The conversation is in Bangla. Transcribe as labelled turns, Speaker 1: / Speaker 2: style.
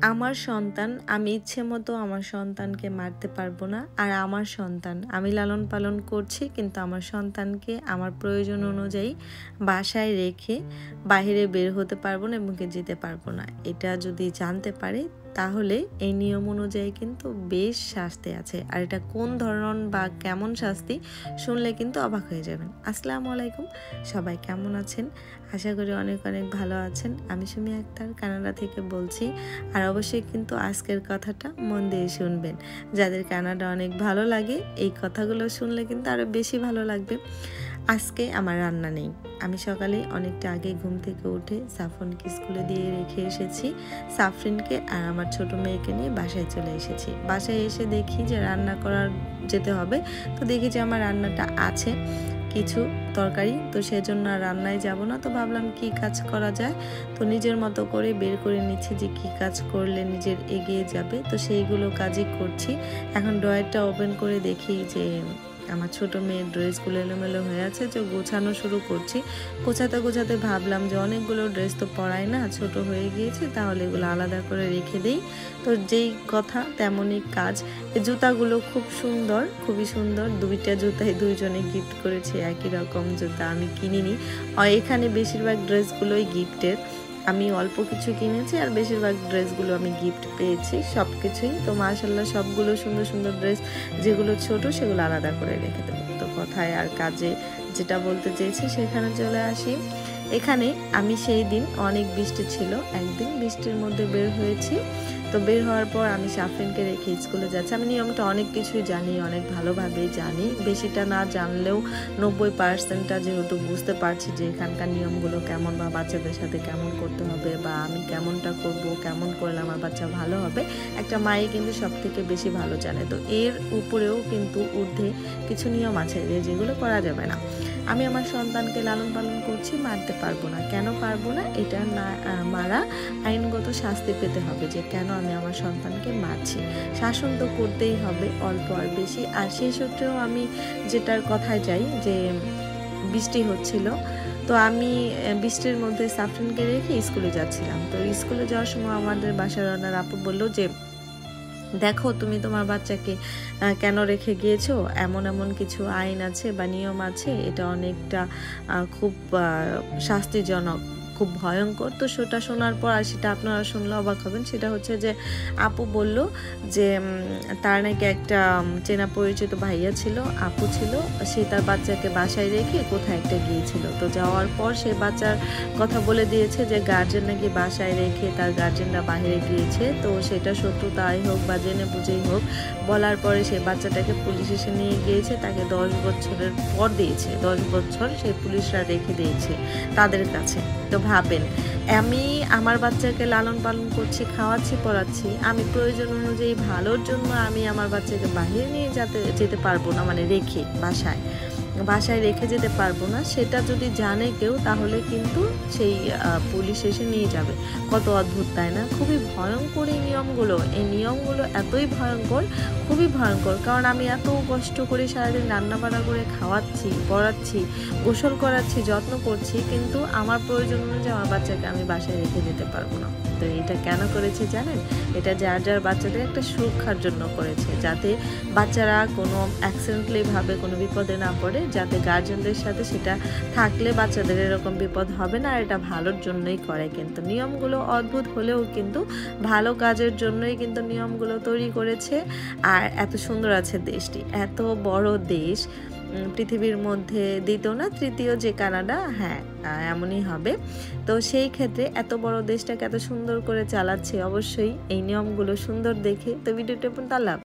Speaker 1: আমার সন্তান আমি ইচ্ছে মতো আমার সন্তানকে মারতে পারবো না। আর আমার সন্তান আমি লালন পালন করছি, কিন্তু আমার সন্তানকে আমার প্রয়োজন অনুযায়ী বাসায় রেখে বাইরে বের হতে পারবো না এবং যেতে পারবো না। এটা যদি জানতে পারে তাহলে এই নিয়ম অনুযায়ী কিন্তু বেশ শাস্তি আছে। আর এটা কোন ধরন বা কেমন শাস্তি শুনলে কিন্তু অবাক হয়ে যাবেন। আসসালামু আলাইকুম, সবাই কেমন আছেন? আশা করি অনেক অনেক ভালো আছেন। আমি সুমি আক্তার কানাডা থেকে বলছি। আর অবশ্যই কিন্তু আজকের কথাটা মন দিয়ে শুনবেন। যাদের কানাডা অনেক ভালো লাগে এই কথাগুলো শুনলে কিন্তু আরও বেশি ভালো লাগবে। আজকে আমার রান্না নেই। আমি সকালে অনেকটা আগে ঘুম থেকে উঠে সাফরিনকে স্কুলে দিয়ে রেখে এসেছি। সাফরিনকে আর আমার ছোট মেয়েকে নিয়ে বাসায় চলে এসেছি। বাসায় এসে দেখি যে রান্না করার যেতে হবে, তো দেখি যে আমার রান্নাটা আছে কিছু তরকারি, তো সেজন্য আর রান্নায় যাব না। তো ভাবলাম কি কাজ করা যায়, তো নিজের মতো করে বের করে নিচ্ছি যে কি কাজ করলে নিজের এগিয়ে যাবে। তো সেইগুলো কাজই করছি। এখন ড্রয়ারটা ওপেন করে দেখি যে আমার ছোট মেয়ের ড্রেসগুলো এলোমেলো হয়ে আছে, যে গোছানো শুরু করছি। গোছাতে গোছাতে ভাবলাম যে অনেকগুলো ড্রেস তো পরাই না, ছোট হয়ে গিয়েছে, তাহলে এগুলো আলাদা করে রেখে দেই। তো যেই কথা তেমনই কাজ। এই জুতাগুলো খুব সুন্দর, খুবই সুন্দর। দুইটা জুতাই দুইজনে গিফট করেছি, একই রকম জুতা আমি কিনিনি। এখানে বেশিরভাগ ড্রেসগুলোই গিফটের। আমি অল্প কিছু কিনেছি আর বেশিরভাগ ড্রেসগুলো আমি গিফট পেয়েছি, সব কিছুই। তো মাশাআল্লাহ সবগুলো সুন্দর সুন্দর ড্রেস, যেগুলো ছোট সেগুলো আলাদা করে রেখে দেবো। তো কথায় আর কাজে যেটা বলতে চেয়েছি সেখানে চলে আসি। এখানে আমি সেই দিন অনেক বৃষ্টি ছিল, একদিন বৃষ্টির মধ্যে বের হয়েছি। তো বের হওয়ার পর আমি সাফরিনকে রেখে স্কুলে যাচ্ছি। আমি নিয়মটা অনেক কিছুই জানি, অনেক ভালোভাবেই জানি। বেশিটা না জানলেও 90%টা যেহেতু বুঝতে পারছি যে এখানকার নিয়মগুলো কেমন, বা বাচ্চাদের সাথে কেমন করতে হবে, বা আমি কেমনটা করব, কেমন করলে আমার বাচ্চা ভালো হবে। একটা মাই কিন্তু সব থেকে বেশি ভালো জানে। তো এর উপরেও কিন্তু ঊর্ধ্বে কিছু নিয়ম আছে যেগুলো করা যাবে না। আমি আমার সন্তানকে লালন পালন করছি, মারতে পারবো না। কেন পারবো না? এটা না মারা আইনগত শাস্তি পেতে হবে যে কেন আমি আমার সন্তানকে মারছি। শাসন তো করতেই হবে, অল্প আর বেশি। আর সেই সূত্রেও আমি যেটার কথায় যাই, যে বৃষ্টি হচ্ছিল, তো আমি বৃষ্টির মধ্যে সাফরিনকে রেখে স্কুলে যাচ্ছিলাম। তো স্কুলে যাওয়ার সময় আমাদের বাসার রান্নার আপু বললো যে দেখো তুমি তোমার বাচ্চাকে কেন রেখে গিয়েছো, এমন এমন কিছু আইন আছে বা নিয়ম আছে, এটা অনেকটা খুব শাস্তিজনক, খুব ভয়ঙ্কর। তো সেটা শোনার পর, আর সেটা আপনারা শুনলে অবাক হবেন, সেটা হচ্ছে যে আপু বলল যে তার নাকি একটা চেনা পরিচিত ভাইয়া ছিল, আপু ছিল, সে তার বাচ্চাকে বাসায় রেখে কোথায় একটা গিয়েছিল। তো যাওয়ার পর সে বাচ্চার কথা বলে দিয়েছে যে গার্জেন নাকি বাসায় রেখে তার গার্জেনরা বাইরে গিয়েছে। তো সেটা শত্রুতাই হোক বা জেনে বুঝেই হোক, বলার পরে সে বাচ্চাটাকে পুলিশ এসে নিয়ে গিয়েছে, তাকে 10 বছরের পর দিয়েছে। 10 বছর সেই পুলিশরা রেখে দিয়েছে তাদের কাছে। তো ভাবেন, আমি আমার বাচ্চাকে লালন পালন করছি, খাওয়াচ্ছি, পড়াচ্ছি, আমি প্রয়োজন অনুযায়ী ভালোর জন্য আমি আমার বাচ্চাকে বাইরে নিয়ে যেতে পারবো না, মানে রেখে বাসায় রেখে যেতে পারবো না। সেটা যদি জানে কেউ, তাহলে কিন্তু সেই পুলিশ এসে নিয়ে যাবে। কত অদ্ভুত, তাই না? খুবই ভয়ঙ্কর এই নিয়মগুলো এতই ভয়ঙ্কর, খুবই ভয়ঙ্কর। কারণ আমি এত কষ্ট করে সারাদিন রান্না বান্না করে খাওয়াচ্ছি, পড়াচ্ছি, গোসল করাচ্ছি, যত্ন করছি, কিন্তু আমার প্রয়োজন অনুযায়ী আমার বাচ্চাকে আমি বাসায় রেখে যেতে পারবো না। তো এটা কেন করেছে জানেন? এটা যার বাচ্চাদের একটা সুরক্ষার জন্য করেছে, যাতে বাচ্চারা কোনো অ্যাক্সিডেন্টালি ভাবে কোনো বিপদে না পড়ে, যাতে গার্জেনদের সাথে সেটা থাকলে বাচ্চাদের এরকম বিপদ হবে না। আর এটা ভালোর জন্যই করে। কিন্তু নিয়মগুলো অদ্ভুত হলেও কিন্তু ভালো কাজের জন্যই কিন্তু নিয়মগুলো তৈরি করেছে। আর এত সুন্দর আছে দেশটি, এত বড় দেশ, পৃথিবীর মধ্যে দ্বিতীয় না তৃতীয় যে কানাডা, হ্যাঁ এমনই হবে। তো সেই ক্ষেত্রে এত বড় দেশটাকে এত সুন্দর করে চালাচ্ছে অবশ্যই এই নিয়মগুলো সুন্দর দেখে। তো ভিডিওটা পর্যন্ত আল্লাহ।